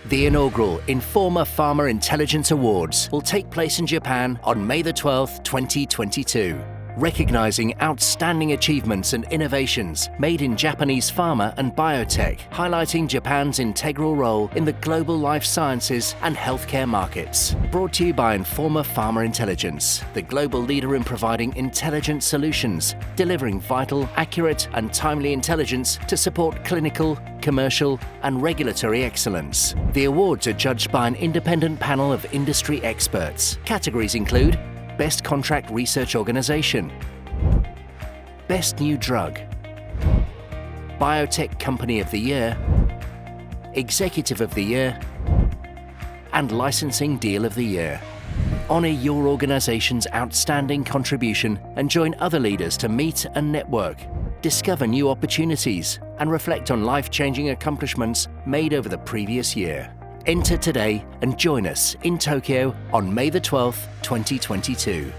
The inaugural Informa Pharma Intelligence Awards will take place in Japan on May the 12th, 2022. Recognizing outstanding achievements and innovations made in Japanese pharma and biotech, highlighting Japan's integral role in the global life sciences and healthcare markets. Brought to you by Informa Pharma Intelligence, the global leader in providing intelligent solutions, delivering vital, accurate and timely intelligence to support clinical, commercial and regulatory excellence. The awards are judged by an independent panel of industry experts. Categories include Best Contract Research Organization, Best New Drug, Biotech Company of the Year, Executive of the Year, and Licensing Deal of the Year. Honor your organization's outstanding contribution and join other leaders to meet and network, discover new opportunities, and reflect on life-changing accomplishments made over the previous year. Enter today and join us in Tokyo on May the 12th, 2022.